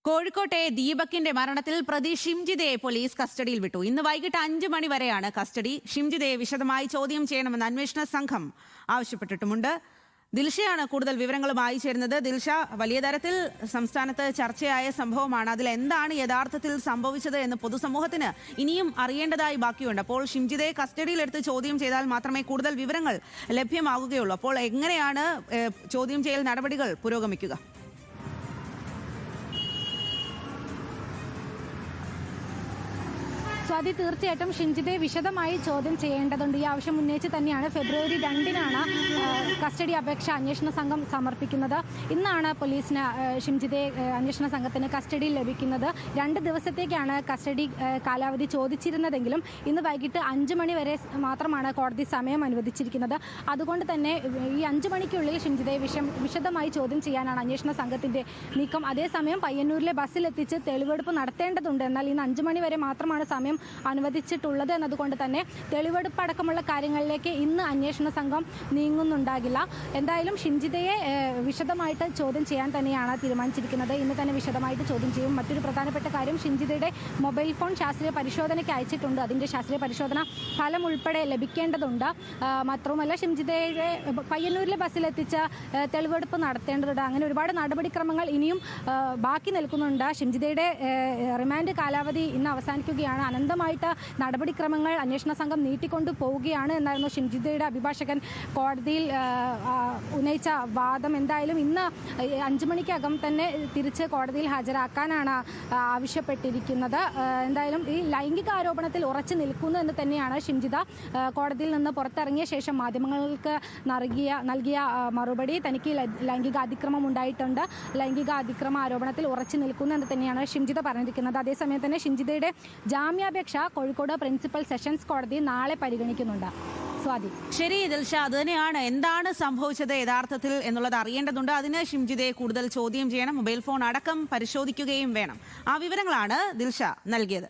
കോഴിക്കോട്ടെ ദീപകിന്റെ മരണത്തിൽ പ്രതി ഷിംജിതയെ പോലീസ് കസ്റ്റഡിയിൽ വിട്ടു. ഇന്ന് വൈകിട്ട് 5 മണി വരെയാണ് കസ്റ്റഡി. ഷിംജിതയെ വിശദമായി ചോദ്യം ചെയ്യണമെന്ന് അന്വേഷണ സംഘം ആവശ്യപ്പെട്ടിട്ടുമുണ്ട്. ദിൽഷയാണ് കൂടുതൽ വിവരങ്ങളുമായി ചേരുന്നത്. ദിൽഷ, വലിയ തരത്തിൽ സംസ്ഥാനത്ത് ചർച്ചയായ സംഭവമാണ്. അതിൽ എന്താണ് യഥാർത്ഥത്തിൽ സംഭവിച്ചത് എന്ന് പൊതുസമൂഹത്തിന് ഇനിയും അറിയേണ്ടതായി ബാക്കിയുണ്ട്. അപ്പോൾ ഷിംജിതയെ കസ്റ്റഡിയിലെടുത്ത് ചോദ്യം ചെയ്താൽ മാത്രമേ കൂടുതൽ വിവരങ്ങൾ ലഭ്യമാകുകയുള്ളൂ. അപ്പോൾ എങ്ങനെയാണ് ചോദ്യം ചെയ്യൽ നടപടികൾ പുരോഗമിക്കുക? സ്വാതി, തീർച്ചയായിട്ടും ഷിംജിതയെ വിശദമായി ചോദ്യം ചെയ്യേണ്ടതുണ്ട്. ഈ ആവശ്യം ഉന്നയിച്ച് തന്നെയാണ് ഫെബ്രുവരി 2-നാണ് കസ്റ്റഡി അപേക്ഷ അന്വേഷണ സംഘം സമർപ്പിക്കുന്നത്. ഇന്നാണ് പോലീസിന് ഷിംജിതയെ അന്വേഷണ സംഘത്തിന് കസ്റ്റഡിയിൽ ലഭിക്കുന്നത്. 2 ദിവസത്തേക്കാണ് കസ്റ്റഡി കാലാവധി ചോദിച്ചിരുന്നതെങ്കിലും ഇന്ന് വൈകിട്ട് 5 മണി വരെ മാത്രമാണ് കോടതി സമയം അനുവദിച്ചിരിക്കുന്നത്. അതുകൊണ്ട് തന്നെ ഈ 5 മണിക്കുള്ളിൽ ഷിംജിതയെ വിശദമായി ചോദ്യം ചെയ്യാനാണ് അന്വേഷണ സംഘത്തിൻ്റെ നീക്കം. അതേസമയം പയ്യന്നൂരിലെ ബസ്സിലെത്തിച്ച് തെളിവെടുപ്പ് നടത്തേണ്ടതുണ്ട്. എന്നാൽ ഇന്ന് 5 മണി വരെ മാത്രമാണ് സമയം അനുവദിച്ചിട്ടുള്ളത് എന്നതുകൊണ്ട് തന്നെ തെളിവെടുപ്പ് അടക്കമുള്ള കാര്യങ്ങളിലേക്ക് ഇന്ന് അന്വേഷണ സംഘം നീങ്ങുന്നുണ്ടാകില്ല. എന്തായാലും ഷിംജിതയെ വിശദമായിട്ട് ചോദ്യം ചെയ്യാൻ തന്നെയാണ് തീരുമാനിച്ചിരിക്കുന്നത്. ഇന്ന് തന്നെ വിശദമായിട്ട് ചോദ്യം ചെയ്യും. മറ്റൊരു പ്രധാനപ്പെട്ട കാര്യം, ഷിംജിതയുടെ മൊബൈൽ ഫോൺ ശാസ്ത്രീയ പരിശോധനയ്ക്ക് അയച്ചിട്ടുണ്ട്. അതിൻ്റെ ശാസ്ത്രീയ പരിശോധന ഫലം ഉൾപ്പെടെ ലഭിക്കേണ്ടതുണ്ട്. മാത്രവുമല്ല, ഷിംജിതയുടെ പയ്യന്നൂരിലെ ബസ്സിലെത്തിച്ച തെളിവെടുപ്പ് നടത്തേണ്ടതുണ്ട്. അങ്ങനെ ഒരുപാട് നടപടിക്രമങ്ങൾ ഇനിയും ബാക്കി നിൽക്കുന്നുണ്ട്. ഷിംജിതയുടെ റിമാൻഡ് കാലാവധി ഇന്ന് അവസാനിക്കുകയാണ്. അനന്തമായിട്ട് നടപടിക്രമങ്ങൾ അന്വേഷണ സംഘം നീട്ടിക്കൊണ്ടു പോവുകയാണ് എന്നായിരുന്നു ഷിംജിതയുടെ അഭിഭാഷകൻ കോടതിയിൽ ഉന്നയിച്ച വാദം. എന്തായാലും ഇന്ന് 5 മണിക്കകം തന്നെ തിരിച്ച് കോടതിയിൽ ഹാജരാക്കാനാണ് ആവശ്യപ്പെട്ടിരിക്കുന്നത്. എന്തായാലും ഈ ലൈംഗിക ആരോപണത്തിൽ ഉറച്ചു നിൽക്കുന്നു എന്ന് തന്നെയാണ് ഷിംജിത കോടതിയിൽ നിന്ന് പുറത്തിറങ്ങിയ ശേഷം മാധ്യമങ്ങൾക്ക് നൽകിയ മറുപടി. തനിക്ക് ലൈംഗിക അതിക്രമം ഉണ്ടായിട്ടുണ്ട്, ലൈംഗിക അതിക്രമ ആരോപണത്തിൽ ഉറച്ചു നിൽക്കുന്നു എന്ന് തന്നെയാണ് ഷിംജിത പറഞ്ഞിരിക്കുന്നത്. അതേസമയം തന്നെ ഷിംജിതയുടെ ജാമ്യാപേക്ഷ കോഴിക്കോട് പ്രിൻസിപ്പൽ സെഷൻസ് കോടതി നാളെ പരിഗണിക്കുന്നുണ്ട്. സ്വാതി, ശരി ദിൽഷ, അത് തന്നെയാണ്. എന്താണ് സംഭവിച്ചത് യഥാർത്ഥത്തിൽ എന്നുള്ളത് അറിയേണ്ടതുണ്ട്. അതിന് ഷിംജിതയെ കൂടുതൽ ചോദ്യം ചെയ്യണം, മൊബൈൽ ഫോൺ അടക്കം പരിശോധിക്കുകയും വേണം. ആ വിവരങ്ങളാണ് ദിൽഷ നൽകിയത്.